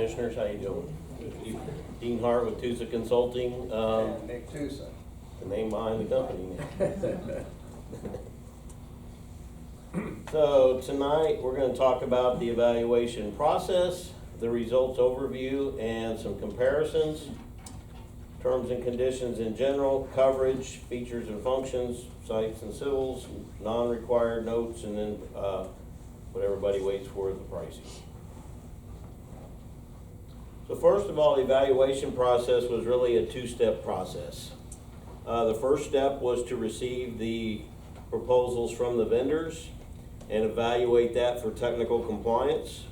Commissioners, how you doing? Dean Hart with TUSA Consulting. And Nick Tusa. The name behind the company. So tonight we're going to talk about the evaluation process, the results overview, and some comparisons, terms and conditions in general, coverage, features and functions, sites and civils, non-required notes, and then what everybody waits for is the pricing. So first of all, the evaluation process was really a two-step process. The first step was to receive the proposals from the vendors and evaluate that for technical compliance.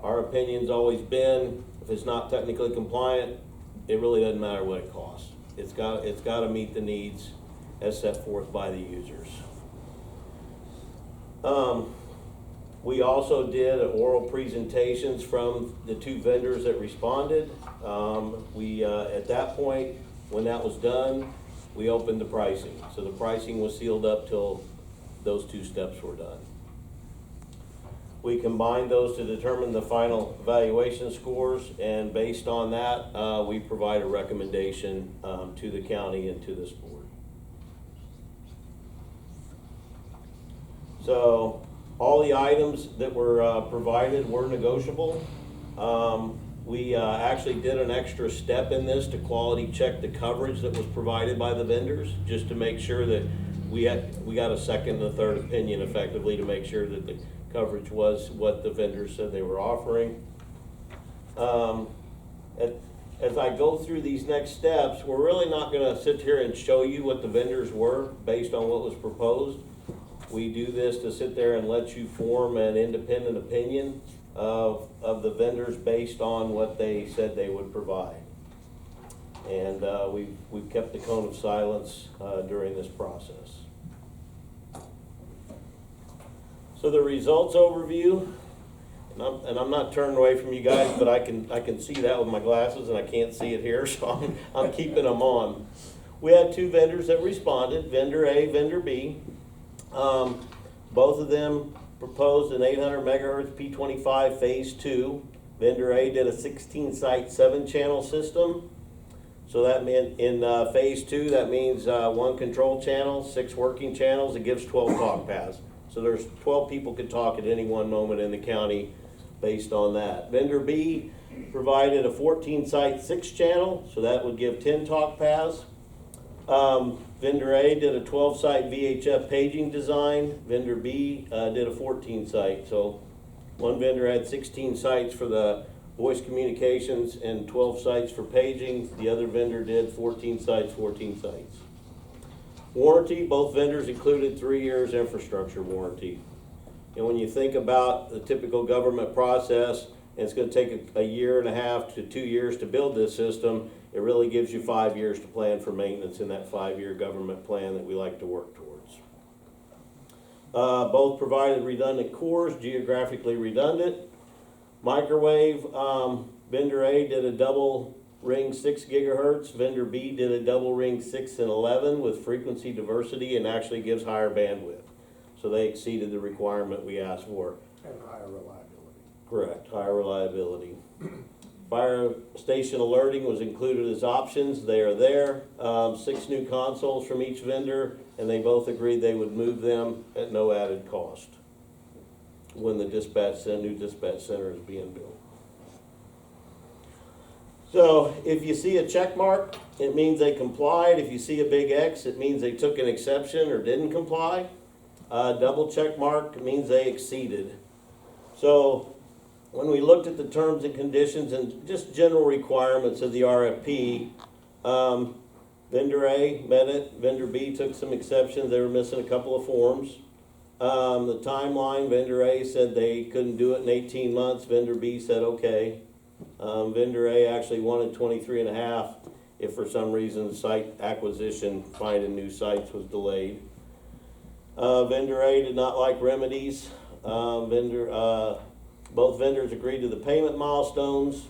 Our opinion's always been, if it's not technically compliant, it really doesn't matter what it costs. It's got to meet the needs as set forth by the users. We also did oral presentations from the two vendors that responded. At that point, when that was done, we opened the pricing. So the pricing was sealed up till those two steps were done. We combined those to determine the final evaluation scores, and based on that, we provide a recommendation to the county and to this board. So all the items that were provided were negotiable. We actually did an extra step in this to quality check the coverage that was provided by the vendors, just to make sure that we got a second and a third opinion effectively to make sure that the coverage was what the vendors said they were offering. As I go through these next steps, we're really not going to sit here and show you what the vendors were based on what was proposed. We do this to sit there and let you form an independent opinion of the vendors based on what they said they would provide. And we've kept the cone of silence during this process. So the results overview, and I'm not turning away from you guys, but I can see that with my glasses, and I can't see it here, so I'm keeping them on. We had two vendors that responded, vendor A, vendor B. Both of them proposed an 800 megahertz P25 phase 2. Vendor A did a 16 site 7-channel system. So that meant in phase 2, that means 1 control channel, 6 working channels. It gives 12 talk paths. So there's 12 people could talk at any one moment in the county based on that. Vendor B provided a 14 site 6-channel, so that would give 10 talk paths. Vendor A did a 12 site VHF paging design. Vendor B did a 14 site. So one vendor had 16 sites for the voice communications and 12 sites for paging. The other vendor did 14 sites, 14 sites. Warranty, both vendors included 3 years infrastructure warranty. And when you think about the typical government process, and it's going to take a year and a half to 2 years to build this system, it really gives you 5 years to plan for maintenance in that 5-year government plan that we like to work towards. Both provided redundant cores, geographically redundant. Microwave, vendor A did a double ring 6 gigahertz, vendor B did a double ring 6 and 11 with frequency diversity and actually gives higher bandwidth. So they exceeded the requirement we asked for. And higher reliability. Correct, higher reliability. Fire station alerting was included as options. They are there. 6 new consoles from each vendor, and they both agreed they would move them at no added cost when the new dispatch center is being built. So if you see a check mark, it means they complied. If you see a big X, it means they took an exception or didn't comply. Double check mark means they exceeded. So when we looked at the terms and conditions and just general requirements of the RFP, vendor A met it, vendor B took some exceptions. They were missing a couple of forms. The timeline, vendor A said they couldn't do it in 18 months. Vendor B said okay. Vendor A actually wanted 23 and a half if for some reason site acquisition, finding new sites was delayed. Vendor A did not like remedies. Both vendors agreed to the payment milestones.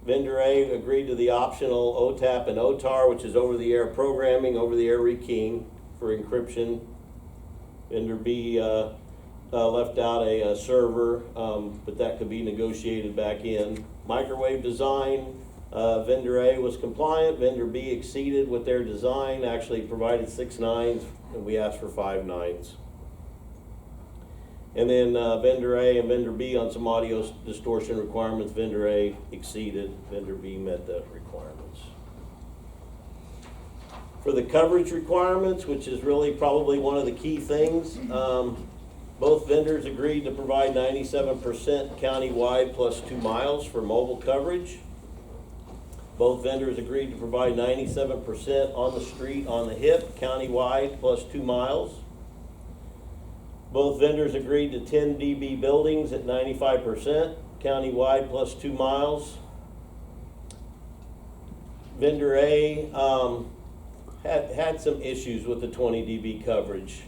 Vendor A agreed to the optional OTAP and OTAR, which is over-the-air programming, over-the-air rekeying for encryption. Vendor B left out a server, but that could be negotiated back in. Microwave design, vendor A was compliant, vendor B exceeded with their design, actually provided 6 nines, and we asked for 5 nines. And then vendor A and vendor B on some audio distortion requirements, vendor A exceeded, vendor B met the requirements. For the coverage requirements, which is really probably one of the key things, both vendors agreed to provide 97% countywide plus 2 miles for mobile coverage. Both vendors agreed to provide 97% on the street, on the hip, countywide plus 2 miles. Both vendors agreed to 10 dB buildings at 95%, countywide plus 2 miles. Vendor A had some issues with the 20 dB coverage.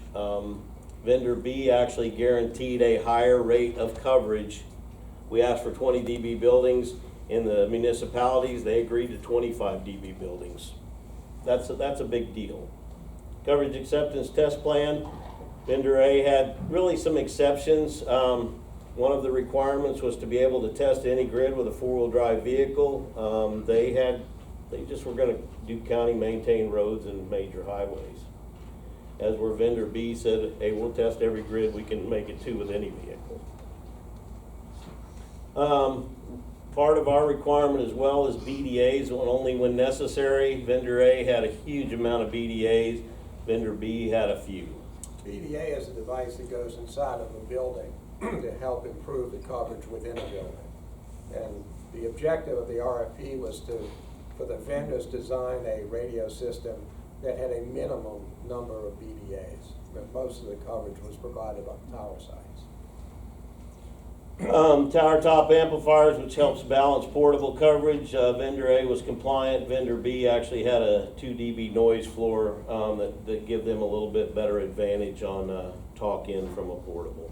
Vendor B actually guaranteed a higher rate of coverage. We asked for 20 dB buildings. In the municipalities, they agreed to 25 dB buildings. That's a big deal. Coverage acceptance test plan. Vendor A had really some exceptions. One of the requirements was to be able to test any grid with a 4-wheel drive vehicle. They just were going to do county maintained roads and major highways. As where vendor B said, hey, we'll test every grid we can make it to with any vehicle. Part of our requirement as well is BDAs only when necessary. Vendor A had a huge amount of BDAs. Vendor B had a few. BDA is a device that goes inside of a building to help improve the coverage within a building. And the objective of the RFP was for the vendors to design a radio system that had a minimum number of BDAs. But most of the coverage was provided on tower sites. Tower top amplifiers, which helps balance portable coverage. Vendor A was compliant. Vendor B actually had a 2 dB noise floor that give them a little bit better advantage on talk in from a portable.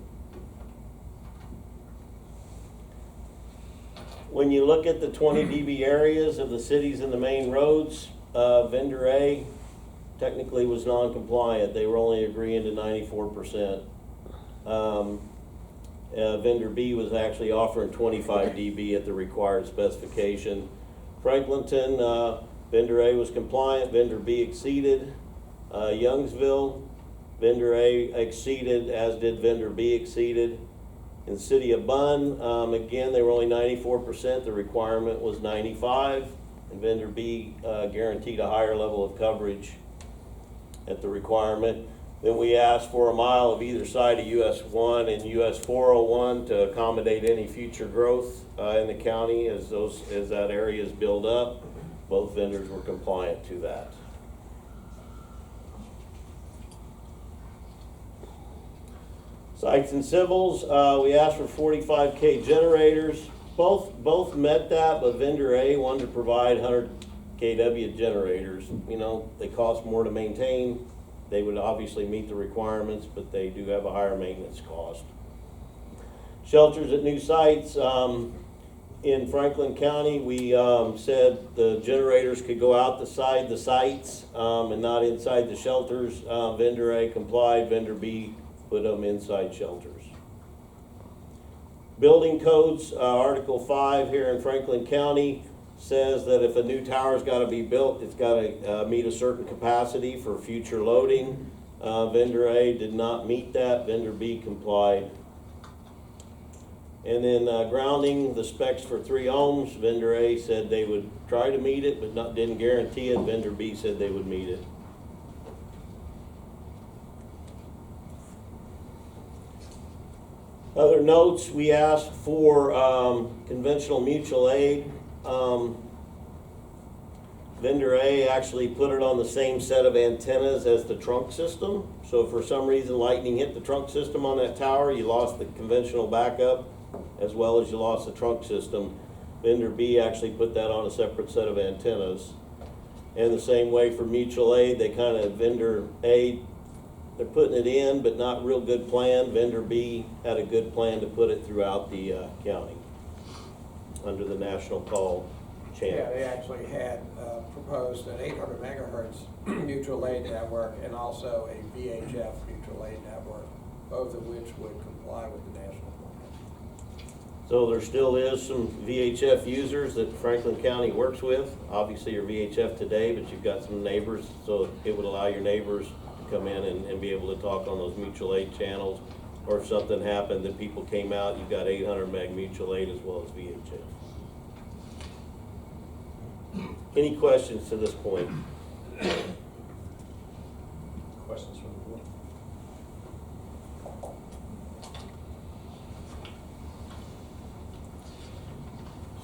When you look at the 20 dB areas of the cities and the main roads, vendor A technically was non-compliant. They were only agreeing to 94%. Vendor B was actually offering 25 dB at the required specification. Franklinton, vendor A was compliant, vendor B exceeded. Youngsville, vendor A exceeded, as did vendor B exceeded. In the city of Bunn, again, they were only 94%, the requirement was 95, and vendor B guaranteed a higher level of coverage at the requirement. Then we asked for a mile of either side of US 1 and US 401 to accommodate any future growth in the county as that area is built up. Both vendors were compliant to that. Sites and civils, we asked for 45K generators. Both met that, but vendor A wanted to provide 100 kW generators. You know, they cost more to maintain. They would obviously meet the requirements, but they do have a higher maintenance cost. Shelters at new sites. In Franklin County, we said the generators could go outside the sites and not inside the shelters. Vendor A complied, vendor B put them inside shelters. Building codes, Article 5 here in Franklin County says that if a new tower's got to be built, it's got to meet a certain capacity for future loading. Vendor A did not meet that, vendor B complied. And then grounding, the specs for 3 ohms, vendor A said they would try to meet it, but didn't guarantee it. Vendor B said they would meet it. Other notes, we asked for conventional mutual aid. Vendor A actually put it on the same set of antennas as the trunk system. So if for some reason lightning hit the trunk system on that tower, you lost the conventional backup as well as you lost the trunk system. Vendor B actually put that on a separate set of antennas. And the same way for mutual aid, they kind of, vendor A, they're putting it in, but not real good plan. Vendor B had a good plan to put it throughout the county under the national call channel. Yeah, they actually had proposed an 800 megahertz mutual aid network and also a VHF mutual aid network, both of which would comply with the national plan. So there still is some VHF users that Franklin County works with. Obviously you're VHF today, but you've got some neighbors, so it would allow your neighbors to come in and be able to talk on those mutual aid channels. Or if something happened that people came out, you've got 800 meg mutual aid as well as VHF. Any questions to this point? Questions from the board?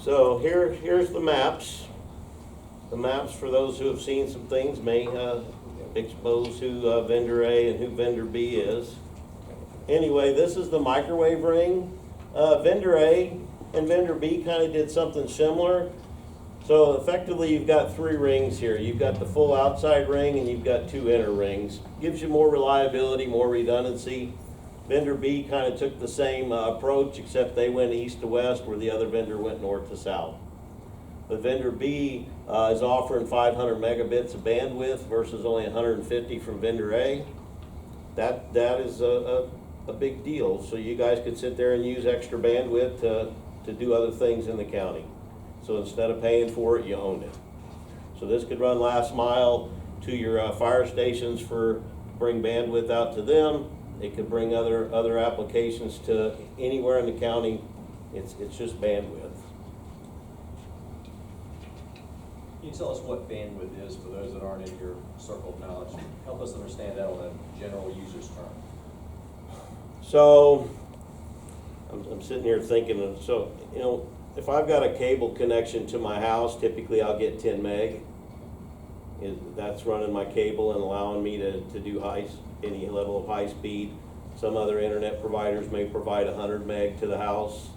So here's the maps. The maps, for those who have seen some things, may expose who vendor A and who vendor B is. Anyway, this is the microwave ring. Vendor A and vendor B kind of did something similar. So effectively you've got 3 rings here. You've got the full outside ring and you've got 2 inner rings. Gives you more reliability, more redundancy. Vendor B kind of took the same approach, except they went east to west where the other vendor went north to south. But vendor B is offering 500 megabits of bandwidth versus only 150 from vendor A. That is a big deal. So you guys could sit there and use extra bandwidth to do other things in the county. So instead of paying for it, you own it. So this could run last mile to your fire stations for bring bandwidth out to them. It could bring other applications to anywhere in the county. It's just bandwidth. Can you tell us what bandwidth is for those that aren't in your circle of knowledge? Help us understand that on a general user's term. So I'm sitting here thinking, so you know, if I've got a cable connection to my house, typically I'll get 10 meg. That's running my cable and allowing me to do any level of high speed. Some other internet providers may provide 100 meg to the house.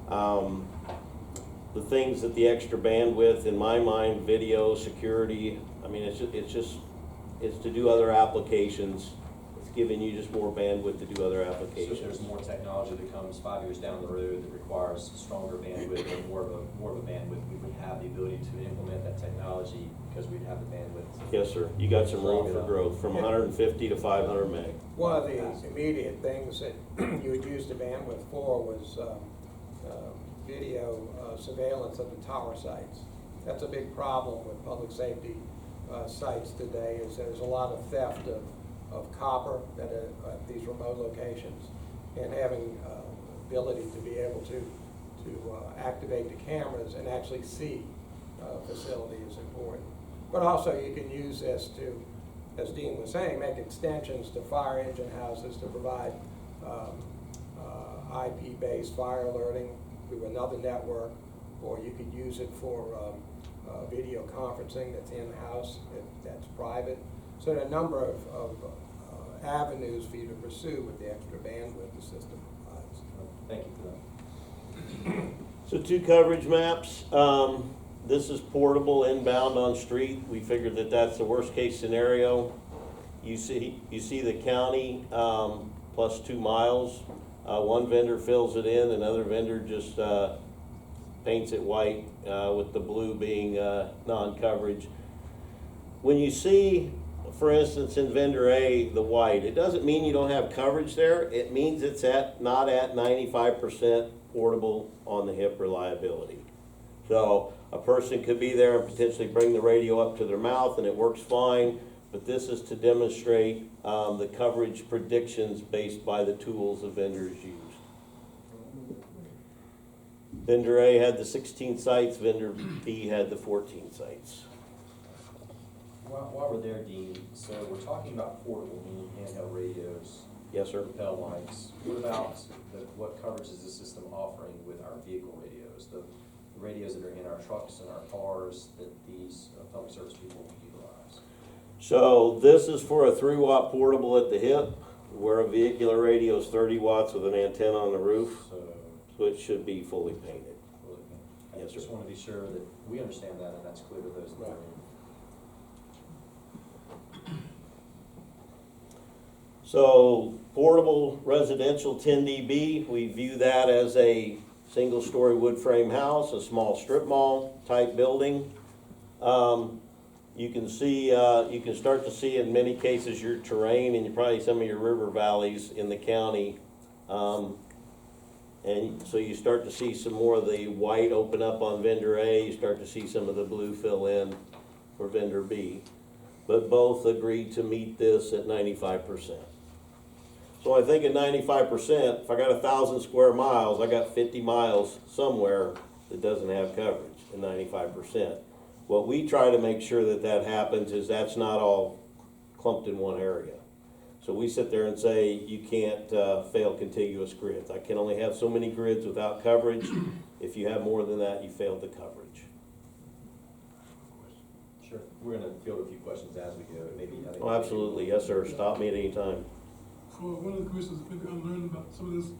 The things that the extra bandwidth, in my mind, video, security, I mean, it's to do other applications. It's giving you just more bandwidth to do other applications. So there's more technology that comes 5 years down the road that requires stronger bandwidth and more of a bandwidth. We would have the ability to implement that technology because we'd have the bandwidth. Yes, sir. You got some room for growth from 150 to 500 meg. One of the immediate things that you would use the bandwidth for was video surveillance of the tower sites. That's a big problem with public safety sites today, is there's a lot of theft of copper at these remote locations, and having ability to be able to activate the cameras and actually see facility is important. But also you can use this to, as Dean was saying, make extensions to fire engine houses to provide IP-based fire alerting through another network, or you could use it for video conferencing that's in-house, that's private. So there are a number of avenues for you to pursue with the extra bandwidth the system provides. Thank you for that. So 2 coverage maps. This is portable inbound on street. We figured that that's the worst case scenario. You see the county plus 2 miles. One vendor fills it in, another vendor just paints it white with the blue being non-coverage. When you see, for instance, in vendor A, the white, it doesn't mean you don't have coverage there. It means it's not at 95% portable on the hip reliability. So a person could be there and potentially bring the radio up to their mouth and it works fine, but this is to demonstrate the coverage predictions based by the tools the vendors use. Vendor A had the 16 sites, vendor B had the 14 sites. While we're there, Dean, so we're talking about portable, meaning handheld radios, Yes, sir. lapel mics. What about what coverage is the system offering with our vehicle radios? The radios that are in our trucks and our cars that these public service people utilize? So this is for a 3-watt portable at the hip, where a vehicular radio is 30 watts with an antenna on the roof, so it should be fully painted. I Yes, sir. just want to be sure that we understand that and that's clear to those in the room. So portable residential 10 dB, we view that as a single-story wood frame house, a small strip mall type building. You can see, you can start to see in many cases your terrain and probably some of your river valleys in the county. And so you start to see some more of the white open up on vendor A, you start to see some of the blue fill in for vendor B. But both agreed to meet this at 95%. So I think at 95%, if I got 1,000 square miles, I got 50 miles somewhere that doesn't have coverage at 95%. What we try to make sure that that happens is that's not all clumped in one area. So we sit there and say, you can't fail contiguous grids. I can only have so many grids without coverage. If you have more than that, you failed the coverage. Sure. We're gonna field a few questions as we go, maybe. I think- Oh, absolutely, yes, sir, stop me at any time. For one of the commissioners, maybe I'm learning about some of this.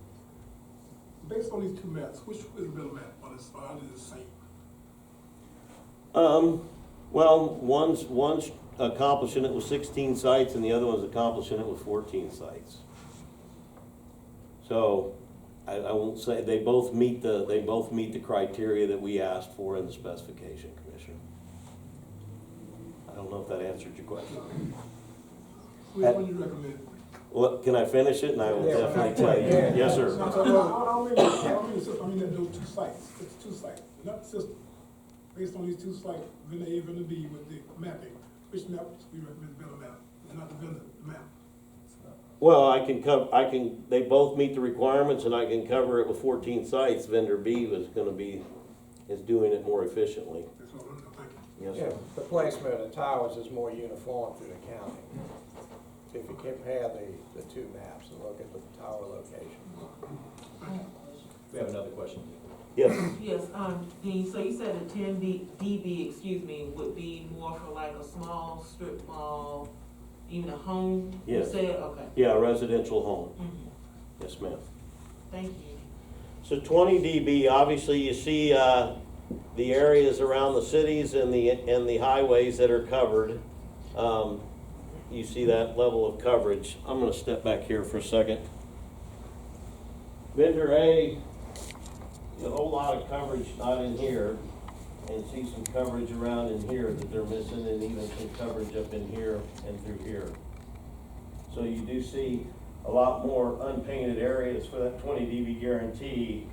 Based on these two maps, which is a better map, or are they the same? Well, one's accomplishing it with 16 sites and the other one's accomplishing it with 14 sites. So, I won't say, they both meet the criteria that we asked for in the specification, Commissioner. I don't know if that answered your question. Which one you recommend? Well, can I finish it? And I will Yeah, definitely tell you. yeah. Yes, No, sir. I don't mean the system, I mean that those two sites, it's two sites, not the system. Based on these two sites, vendor A, vendor B with the mapping, which map we recommend better map, and not the vendor, the map? Well, they both meet the requirements and I can cover it with 14 sites. Vendor B is doing it more efficiently. That's all I'm thinking. Yes, Yeah, sir. the placement of the towers is more uniform through the county. So if you compare the two maps and look at the tower location. We have another question. Yes. Yes, Dean, so you said the 10 dB, excuse me, would be more for like a small strip mall, even a home? Yes. You said, okay. Yeah, residential home. Mhm. Yes, ma'am. Thank you. So 20 dB, obviously you see the areas around the cities and the highways that are covered. You see that level of coverage. I'm gonna step back here for a second. Vendor A, a whole lot of coverage not in here, and see some coverage around in here that they're missing, and even some coverage up in here and through here. So you do see a lot more unpainted areas for that 20 dB guarantee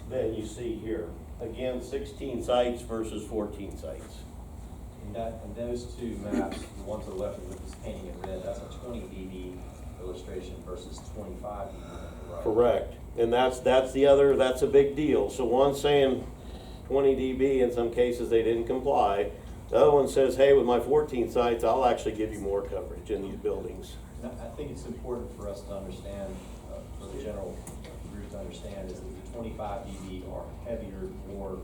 than you see here. Again, 16 sites versus 14 sites. And those two maps, the one to the left with this painting in red, that's a 20 dB illustration versus 25 dB on the right. Correct. And that's a big deal. So one's saying 20 dB, in some cases they didn't comply. The other one says, hey, with my 14 sites, I'll actually give you more coverage in these buildings. And I think it's important for us to understand, for the general group to understand, is that the 25 dB are heavier, more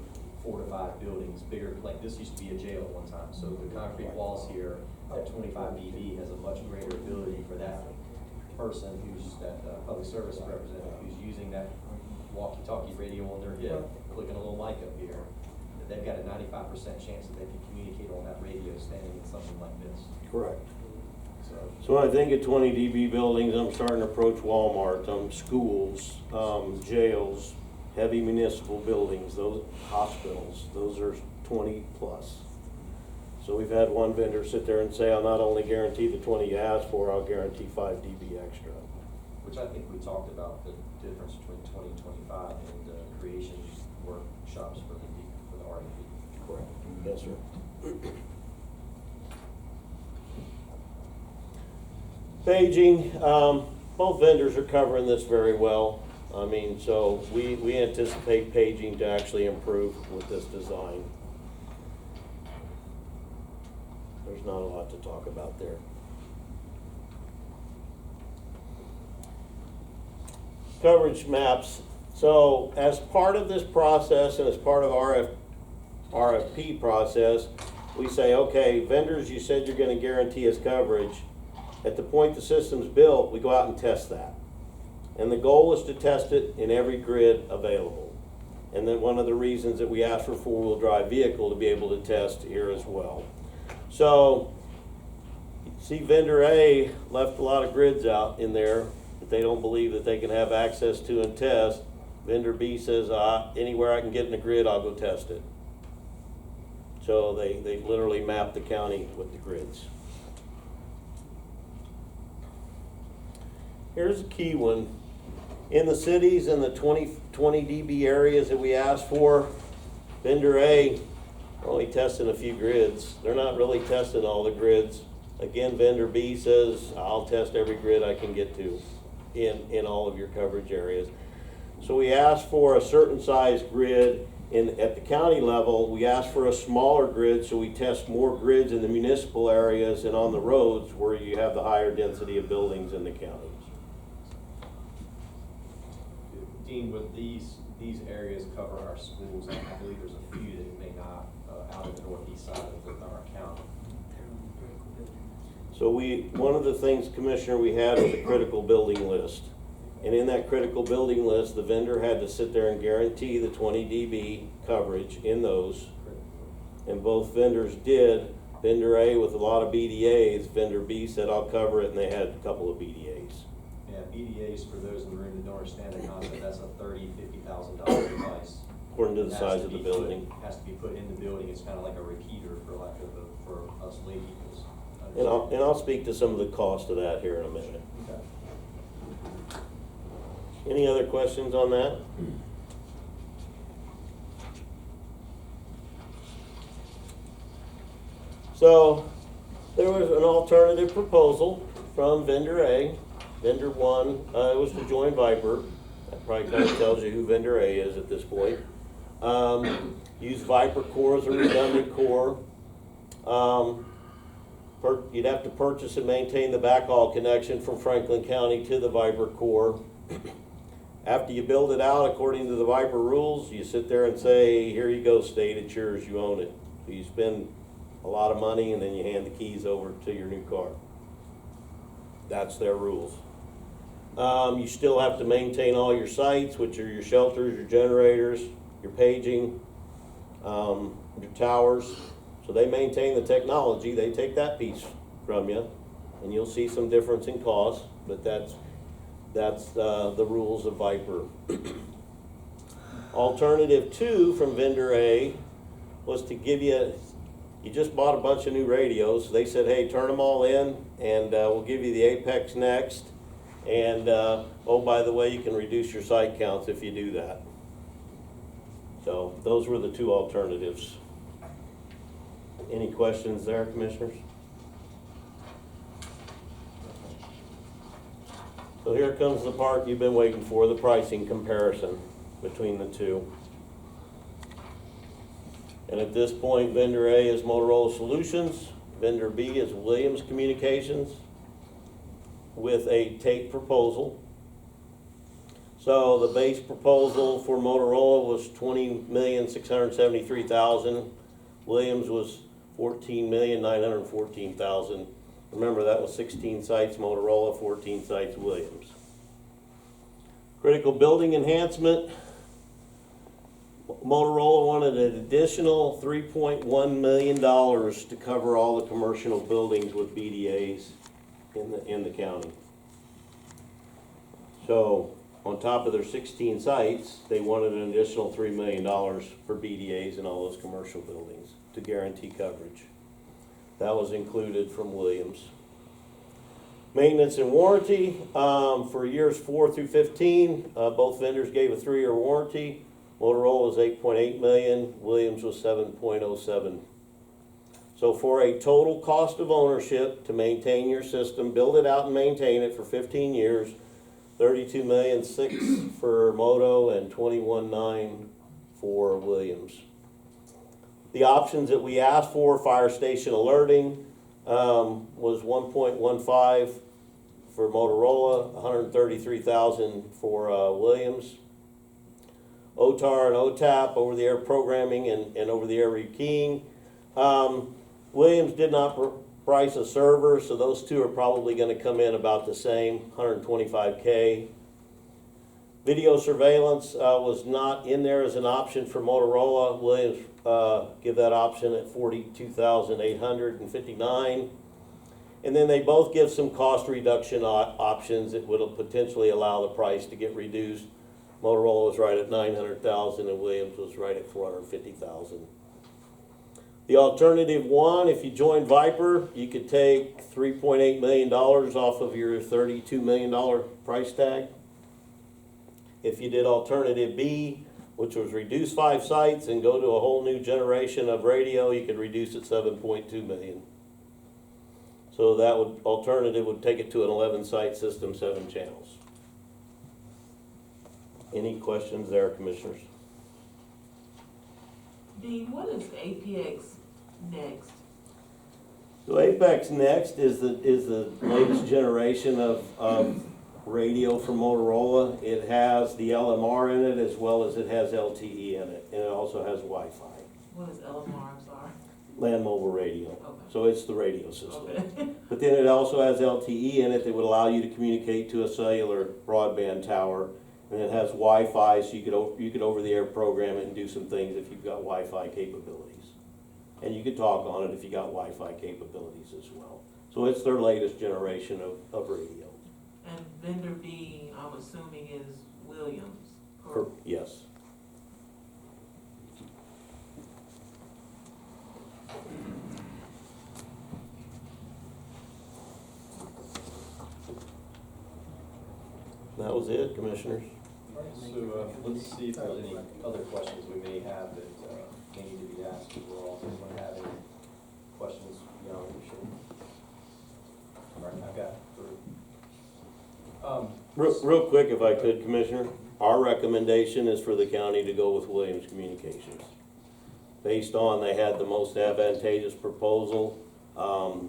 fortified buildings, bigger, like this used to be a jail at one time. So the concrete walls here at 25 dB has a much greater ability for that person who's that public service representative who's using that walkie-talkie radio on their hip, clicking a little mic up here, that they've got a 95% chance that they can communicate on that radio standing in something like this. Correct. So So I think at 20 dB buildings, I'm starting to approach Walmart, schools, jails, heavy municipal buildings, those hospitals, those are 20 plus. So we've had one vendor sit there and say, I'll not only guarantee the 20 you asked for, I'll guarantee 5 dB extra. which I think we talked about the difference between 20 and 25 and creation workshops for the RFP. Correct. Yes, sir. Paging, both vendors are covering this very well. I mean, so we anticipate paging to actually improve with this design. There's not a lot to talk about there. Coverage maps. So as part of this process and as part of RFP process, we say, okay, vendors, you said you're gonna guarantee us coverage. At the point the system's built, we go out and test that. And the goal is to test it in every grid available. And then one of the reasons that we ask for a four-wheel drive vehicle to be able to test here as well. So, see vendor A left a lot of grids out in there that they don't believe that they can have access to and test. Vendor B says, anywhere I can get in the grid, I'll go test it. So they literally map the county with the grids. Here's a key one. In the cities in the 20 dB areas that we asked for, vendor A, are only testing a few grids. They're not really testing all the grids. Again, vendor B says, I'll test every grid I can get to in all of your coverage areas. So we asked for a certain size grid. At the county level, we asked for a smaller grid, so we test more grids in the municipal areas and on the roads where you have the higher density of buildings in the counties. Dean, would these areas cover our schools? I believe there's a few that may not, out in the northeast side of our county. So one of the things, Commissioner, we had was a critical building list. And in that critical building list, the vendor had to sit there and guarantee the 20 dB coverage in those. And both vendors did. Vendor A with a lot of BDAs, vendor B said, I'll cover it, and they had a couple of BDAs. Yeah, BDAs, for those in the room that don't understand the concept, that's a $30,000-$50,000 device. According to the size of the building. Has to be put in the building. It's kind of like a repeater for us lay peoples. And I'll speak to some of the cost of that here in a minute. Okay. Any other questions on that? So there was an alternative proposal from vendor A. Vendor one, it was to join Viper. That probably kind of tells you who vendor A is at this point. Use Viper core as a redundant core. You'd have to purchase and maintain the backhaul connection from Franklin County to the Viper core. After you build it out according to the Viper rules, you sit there and say, here you go, state, it's yours, you own it. So you spend a lot of money and then you hand the keys over to your new car. That's their rules. You still have to maintain all your sites, which are your shelters, your generators, your paging, your towers. So they maintain the technology, they take that piece from you, and you'll see some difference in cost, but that's the rules of Viper. Alternative two from vendor A was to give you just bought a bunch of new radios. They said, hey, turn them all in, and we'll give you the Apex next. And, oh, by the way, you can reduce your site counts if you do that. So those were the two alternatives. Any questions there, Commissioners? So here comes the part you've been waiting for, the pricing comparison between the two. And at this point, vendor A is Motorola Solutions, vendor B is Williams Communications with a take proposal. So the base proposal for Motorola was $20,673,000. Williams was $14,914,000. Remember, that was 16 sites Motorola, 14 sites Williams. Critical building enhancement. Motorola wanted an additional $3.1 million to cover all the commercial buildings with BDAs in the county. So on top of their 16 sites, they wanted an additional $3 million for BDAs in all those commercial buildings to guarantee coverage. That was included from Williams. Maintenance and warranty, for years 4 through 15, both vendors gave a 3-year warranty. Motorola was $8.8 million, Williams was $7.07. So for a total cost of ownership to maintain your system, build it out and maintain it for 15 years, $32,600,000 for Moto and $21,900,000 for Williams. The options that we asked for, fire station alerting, was $1.15 for Motorola, $133,000 for Williams. OTAR and OTAP, over-the-air programming and over-the-air rekeying. Williams did not price a server, so those two are probably going to come in about the same, $125K. Video surveillance was not in there as an option for Motorola. Williams give that option at $42,859. And then they both give some cost reduction options that would potentially allow the price to get reduced. Motorola was right at $900,000 and Williams was right at $450,000. The alternative one, if you join Viper, you could take $3.8 million off of your $32 million price tag. If you did alternative B, which was reduce 5 sites and go to a whole new generation of radio, you could reduce it 7.2 million. So that alternative would take it to an 11-site system, 7 channels. Any questions there, commissioners? Dean, what is APX next? So Apex Next is the latest generation of radio from Motorola. It has the LMR in it as well as it has LTE in it, and it also has Wi-Fi, What is LMR, I'm sorry? land mobile radio. Okay. So it's the radio system. Okay. But then it also has LTE in it that would allow you to communicate to a cellular broadband tower. And it has Wi-Fi, so you could over-the-air program it and do some things if you've got Wi-Fi capabilities. And you could talk on it if you got Wi-Fi capabilities as well. So it's their latest generation of radio. And vendor B, I'm assuming is Williams, correct? Yes. That was it, commissioners. All right, so let's see if there's any other questions we may have that may need to be asked overall. If anyone have any questions beyond what we should? All right, I've got three. Real quick, if I could, Commissioner, our recommendation is for the county to go with Williams Communications. Based on they had the most advantageous proposal,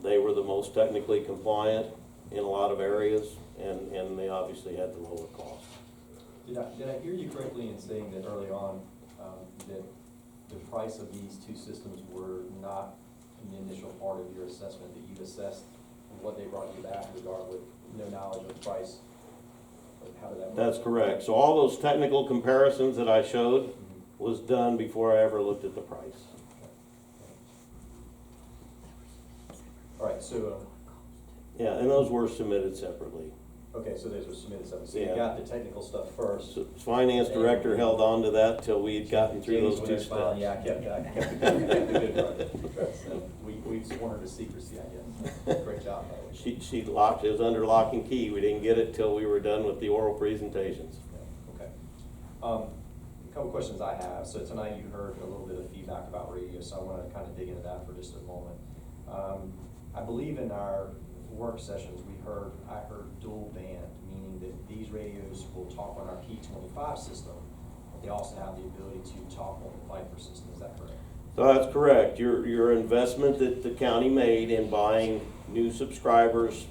they were the most technically compliant in a lot of areas, and they obviously had the lower cost. Did I hear you correctly in saying that early on, that the price of these two systems were not an initial part of your assessment, that you assessed what they brought you back regardless, with no knowledge of the price? How did that work? That's correct. So all those technical comparisons that I showed was done before I ever looked at the price. All right, so, Yeah, and those were submitted separately. okay, so those were submitted separately. So you Yeah. got the technical stuff first. So Finance director held on to that till we had gotten through James those went two and filed- steps. Yeah, I kept the good part. So we sworn her to secrecy, I guess. Great job, by the way. She locked, it was under lock and key. We didn't get it till we were done with the oral presentations. Yeah, okay. A couple questions I have. So tonight you heard a little bit of feedback about radio, so I want to kind of dig into that for just a moment. I believe in our work sessions, I heard dual band, meaning that these radios will talk on our P25 system, but they also have the ability to talk on the Viper system. Is that correct? So that's correct. Your investment that the county made in buying new subscribers,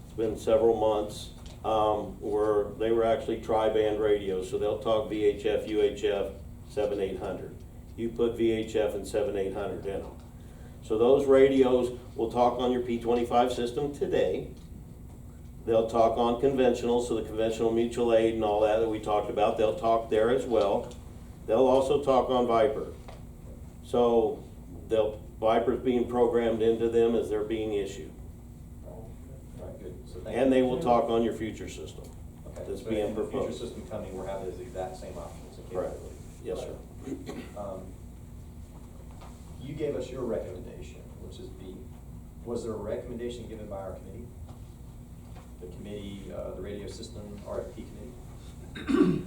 it's been several months, they were actually tri-band radios, so they'll talk VHF, UHF, 7/800. You put VHF and 7/800 in them. So those radios will talk on your P25 system today. They'll talk on conventional, so the conventional mutual aid and all that we talked about, they'll talk there as well. They'll also talk on Viper. So Viper's being programmed into them as they're being issued. All right, good. So thank you. And they will talk on your future system. Okay, that's so being in the future proposed. system coming, we're having those exact same options and Correct. capabilities. Yes, sir. You gave us your recommendation, which is B. Was there a recommendation given by our committee? The committee, the radio system RFP committee?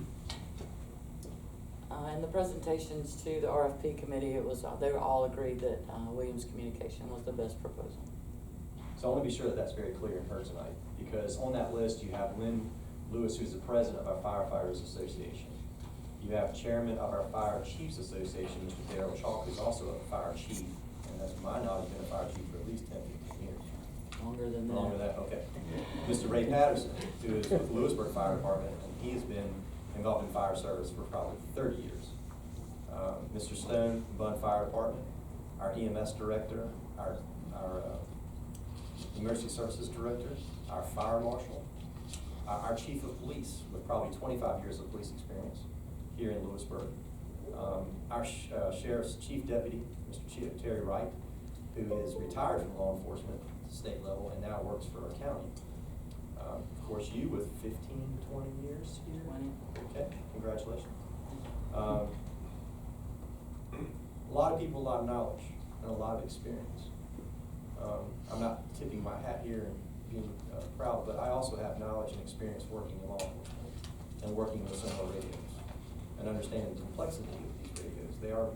In the presentations to the RFP committee, they all agreed that Williams Communication was the best proposal. So I want to be sure that that's very clear and heard tonight, because on that list, you have Lynn Lewis, who's the president of our Firefighters Association. You have chairman of our Fire Chiefs Association, Mr. Darrell Chalk, who's also a fire chief, and that's my knowledge, been a fire chief for at least 10, 15 years. Longer than that. Longer than that, okay. Mr. Ray Patterson, who is with Lewisburg Fire Department, and he has been involved in fire service for probably 30 years. Mr. Stone, Bund Fire Department, our EMS director, our emergency services director, our fire marshal, our chief of police with probably 25 years of police experience here in Lewisburg, our sheriff's chief deputy, Mr. Terry Wright, who is retired from law enforcement at the state level and now works for our county. Of course, you with 15 to 20 years here. 20. Okay, congratulations. A lot of people, a lot of knowledge, and a lot of experience. I'm not tipping my hat here and being proud, but I also have knowledge and experience working in law enforcement. and working with similar radios and understanding the complexity of these radios. They are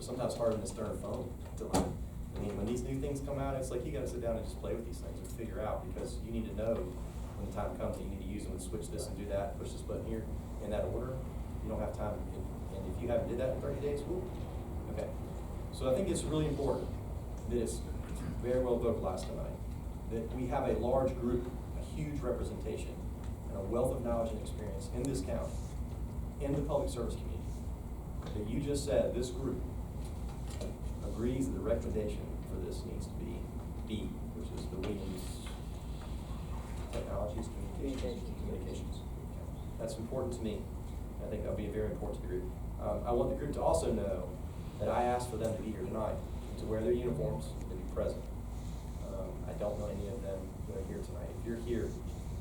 sometimes harder than a stern phone to learn. I mean, when these new things come out, it's like you gotta sit down and just play with these things and figure out, because you need to know when the time comes that you need to use them and switch this and do that, push this button here in that order. You don't have time, and if you haven't did that in 30 days, whoop. Okay. So I think it's really important that it's very well vocalized tonight, that we have a large group, a huge representation, and a wealth of knowledge and experience in this county, in the public service community, that you just said this group agrees that the recommendation for this needs to be B, which is the Williams Technologies Communications. That's important to me. I think that'll be very important to the group. I want the group to also know that I asked for them to be here tonight, to wear their uniforms, to be present. I don't know any of them who are here tonight. If you're here,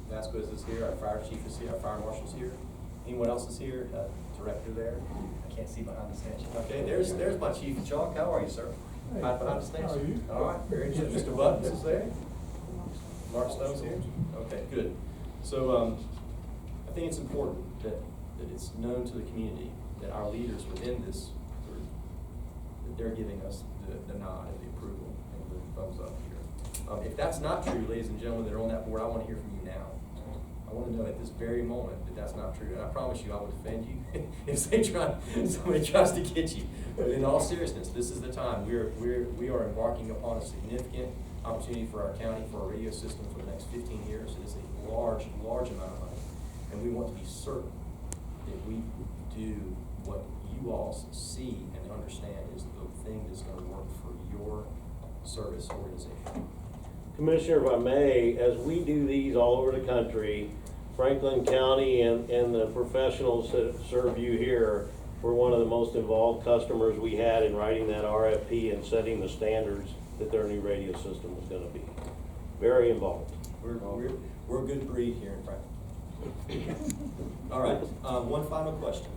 Vasquez is here, our fire chief is here, our fire marshal's here. Anyone else is here? Director there. I can't see behind the stanchion. Okay, there's my chief. Chalk, how are you, sir? Hey, Behind the stanchion. how are you? All right, very good. Mr. Buttons is there. Mark Stone's here. Okay, good. So I think it's important that it's known to the community that our leaders within this group, that they're giving us the nod and the approval and the thumbs up here. If that's not true, ladies and gentlemen that are on that board, I want to hear from you now. I want to know at this very moment that that's not true, and I promise you I will defend you if somebody tries to get you. But in all seriousness, this is the time. We are embarking upon a significant opportunity for our county, for our radio system for the next 15 years. It is a large amount of money, and we want to be certain that we do what you all see and understand is the thing that's going to work for your service organization. Commissioner, if I may, as we do these all over the country, Franklin County and the professionals that serve you here were one of the most involved customers we had in writing that RFP and setting the standards that their new radio system was gonna be. Very involved. We're a good breed here in Franklin. All right, one final question.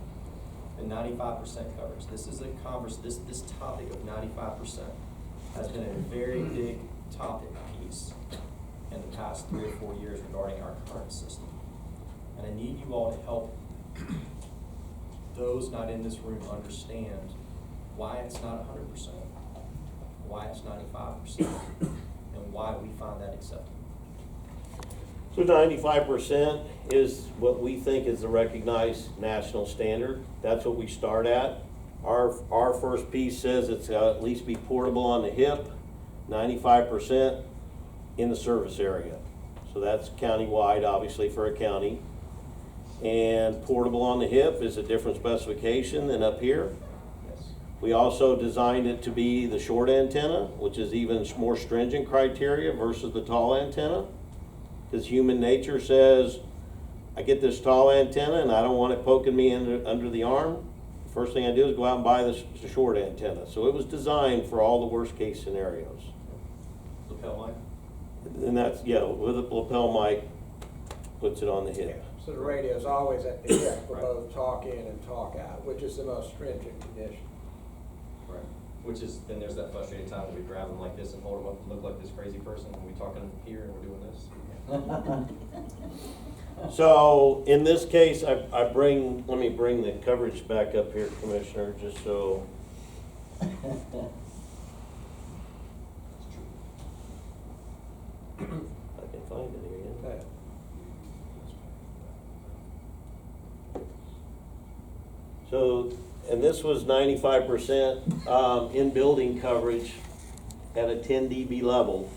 The 95% coverage. This is a this topic of 95% has been a very big topic piece in the past 3 or 4 years regarding our current system. And I need you all to help those not in this room understand why it's not 100%, why it's 95%, and why we find that acceptable. So 95% is what we think is the recognized national standard. That's what we start at. Our first piece says it's at least be portable on the hip, 95% in the service area. So that's countywide, obviously, for a county. And portable on the hip is a different specification than up here. Yes. We also designed it to be the short antenna, which is even more stringent criteria versus the tall antenna. Because human nature says, I get this tall antenna and I don't want it poking me under the arm. First thing I do is go out and buy the short antenna. So it was designed for all the worst case scenarios. Lapel mic? And that's, yeah, with a lapel mic, puts it on the hip. So the radio is always at the hip for Right. both talk in and talk out, which is the most stringent condition. Right. Which is, then there's that frustrating time when we grab them like this and hold them up and look like this crazy person when we talking here and we're doing this. So in this case, let me bring the coverage back up here, Commissioner, just so. I can find it again. Okay. So, and this was 95% in-building coverage at a 10 dB level.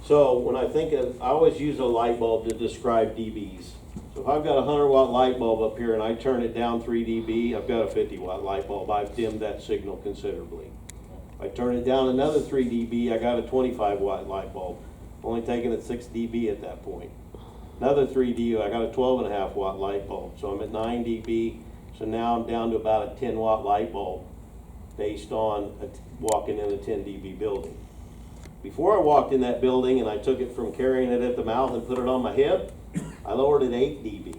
So when I think of, I always use a light bulb to describe dBs. So if I've got a 100-watt light bulb up here and I turn it down 3 dB, I've got a 50-watt light bulb. I've dimmed that signal considerably. If I turn it down another 3 dB, I got a 25-watt light bulb. Only taking it 6 dB at that point. Another 3 dB, I got a 12.5-watt light bulb. So I'm at 9 dB. So now I'm down to about a 10-watt light bulb based on walking in a 10 dB building. Before I walked in that building and I took it from carrying it at the mouth and put it on my hip, I lowered it 8 dB.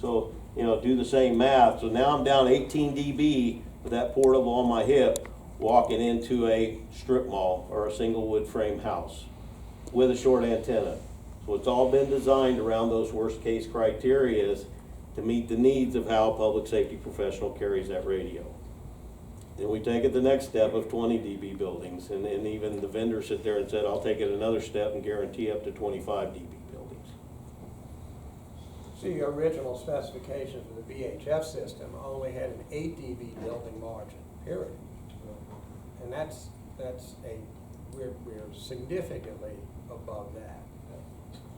So, do the same math. So now I'm down 18 dB with that portable on my hip walking into a strip mall or a single wood frame house with a short antenna. So it's all been designed around those worst-case criterias to meet the needs of how a public safety professional carries that radio. Then we take it the next step of 20 dB buildings, and even the vendor sit there and said, I'll take it another step and guarantee up to 25 dB buildings. See, your original specification for the VHF system only had an 8 dB building margin, period. And we're significantly above that.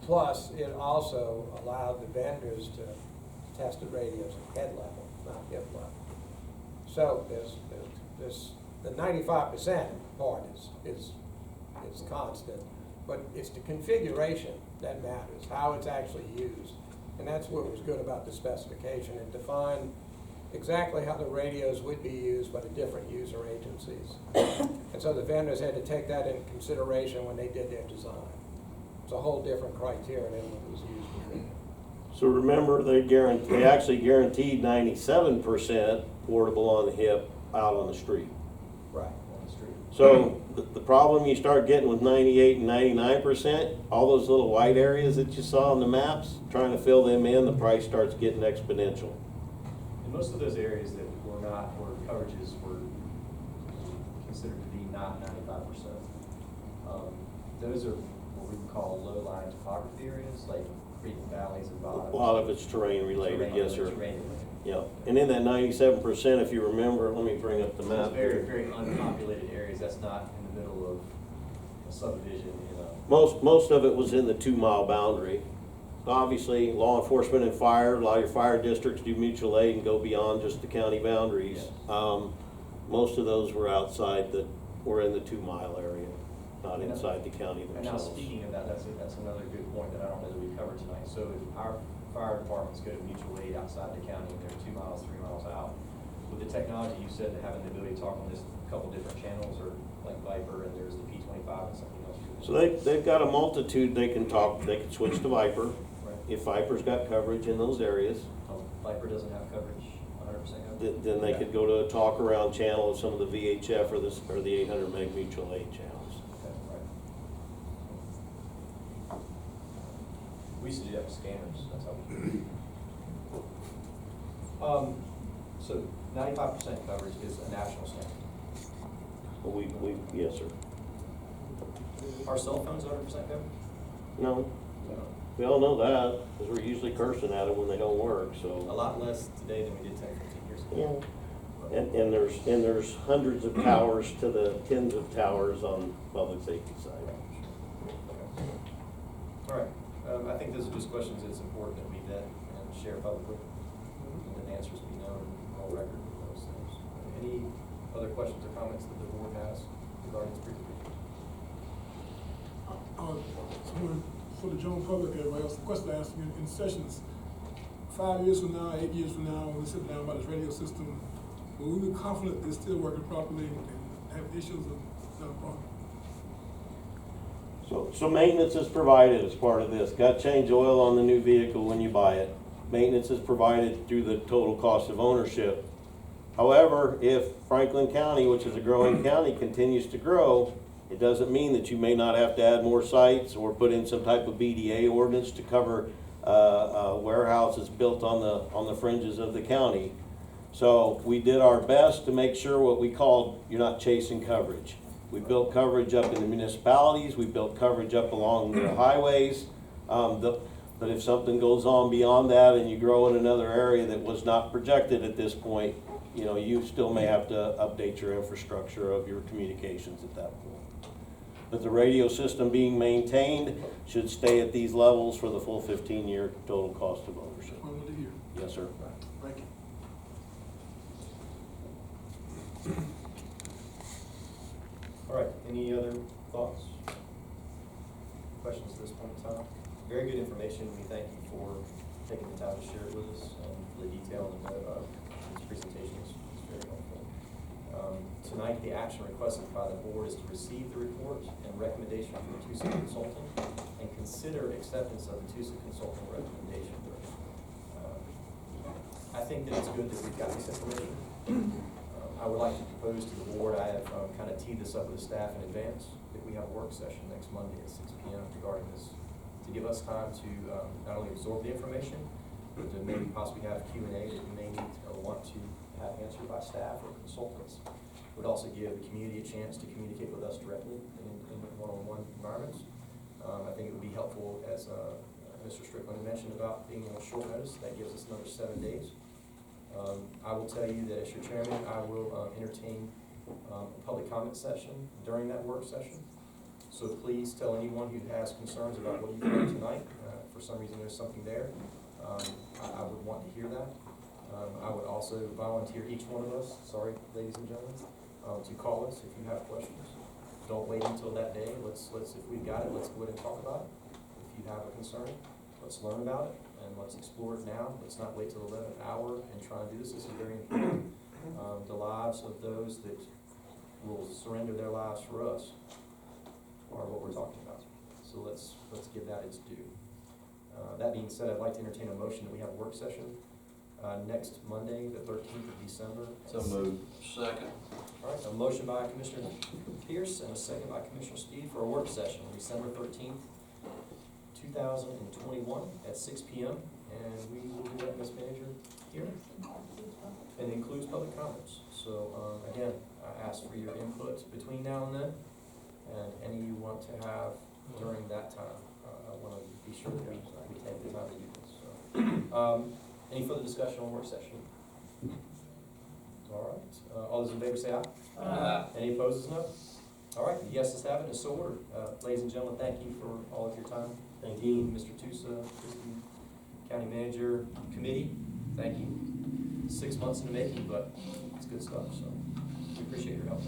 Plus, it also allowed the vendors to test the radios at head level, not hip level. So the 95% part is constant, but it's the configuration that matters, how it's actually used. And that's what was good about the specification. It defined exactly how the radios would be used by the different user agencies. And so the vendors had to take that into consideration when they did their design. It's a whole different criteria than what was used before. So remember, they actually guaranteed 97% portable on the hip out on the street. Right. On the street. So the problem you start getting with 98 and 99%, all those little white areas that you saw on the maps, trying to fill them in, the price starts getting exponential. And most of those areas that were not, where coverages were considered to be not 95%. Those are what we would call low-lying topography areas, like creek and valleys and bottoms. A lot of it's terrain related, Terrain- yes, sir. terrain related. Yeah, and in that 97%, if you remember, let me bring up the So map. it's very, very unpopulated areas, that's not in the middle of a subdivision, you know. Most of it was in the 2-mile boundary. Obviously, law enforcement and fire, a lot of your fire districts do mutual aid and go beyond just the county boundaries. Yes. Most of those were were in the 2-mile area, not And inside the county And now themselves. speaking of that, that's another good point that I don't know that we covered tonight. So if our fire departments go to mutual aid outside the county and they're 2 miles, 3 miles out, with the technology you said, to having the ability to talk on this couple different channels, or like Viper, and there's the P25 and something else. So they've got a multitude they can switch to Viper, Right. if Viper's got coverage in those areas. Viper doesn't have coverage, 100% coverage. Then they could go to a talk around channel of some of the VHF or the 800 meg mutual aid channels. Okay, right. We used to do that with scanners, that's how we. So 95% coverage is a national standard. Yes, sir. Are cell phones 100% covered? No, we all know that, because we're usually cursing at them when they don't work, A so. lot less today than we did 10, 15 years ago. Yeah. And there's hundreds of towers to the tens of towers on public safety side. All right, I think those are just questions that's important that we vet and share publicly, and then answers be known on record and those things. Any other questions or comments that the board has regarding this presentation? For the general public, everybody else, the question I asked you in sessions, 5 years from now, 8 years from now, when we sit down about this radio system, will we be confident it's still working properly and have issues of not a problem? So maintenance is provided as part of this. Got to change oil on the new vehicle when you buy it. Maintenance is provided through the total cost of ownership. However, if Franklin County, which is a growing county, continues to grow, it doesn't mean that you may not have to add more sites or put in some type of BDA ordinance to cover warehouses built on the fringes of the county. So we did our best to make sure what we called, you're not chasing coverage. We built coverage up in the municipalities, we built coverage up along the highways. But if something goes on beyond that and you grow in another area that was not projected at this point, you know, you still may have to update your infrastructure of your communications at that point. But the radio system being maintained should stay at these levels for the full 15-year total cost of ownership. I wanted to hear. Yes, sir. Thank you. All right, any other thoughts? Questions at this point in time? Very good information. We thank you for taking the time to share it with us, and for the detail and this presentation is very helpful. Tonight, the action requested by the board is to receive the report and recommendation from the TUSA Consulting and consider acceptance of the TUSA Consulting recommendation. I think that it's good that we've got this information. I would like to propose to the board, I have kind of teed this up with the staff in advance, that we have a work session next Monday at 6 p.m. regarding this to give us time to not only absorb the information, but to maybe possibly have Q&A that you may need or want to have answered by staff or consultants. It would also give the community a chance to communicate with us directly in one-on-one environments. I think it would be helpful, as Mr. Strickland mentioned about being on short notice. That gives us another 7 days. I will tell you that as your chairman, I will entertain a public comment session during that work session. So please tell anyone who has concerns about what you've heard tonight. For some reason, there's something there. I would want to hear that. I would also volunteer each one of us, sorry, ladies and gentlemen, to call us if you have questions. Don't wait until that day. Let's if we've got it, let's go ahead and talk about it. If you have a concern, let's learn about it and let's explore it now. Let's not wait till the 11th hour and try to do this. This is very important. The lives of those that will surrender their lives for us are what we're talking about. So let's give that its due. That being said, I'd like to entertain a motion that we have a work session next Monday, the 13th of December. So moved. Second. All right, a motion by Commissioner Pierce and a second by Commissioner Speed for a work session, December 13th, 2021 at 6 p.m. And we will do that, Ms. Manager, here. And it includes public comments. So again, I ask for your input between now and then, and any you want to have during that time. I want to be sure that we take the time to do this. So, any further discussion on work session? All right. All those in favor say aye. Aye. Any opposed, no? All right. The yeses have it, and so ordered. Ladies and gentlemen, thank you for all of your time. Thank you, Mr. Tusa, Christy, County Manager, Committee. Thank you. 6 months in the making, but it's good stuff. So we appreciate your help.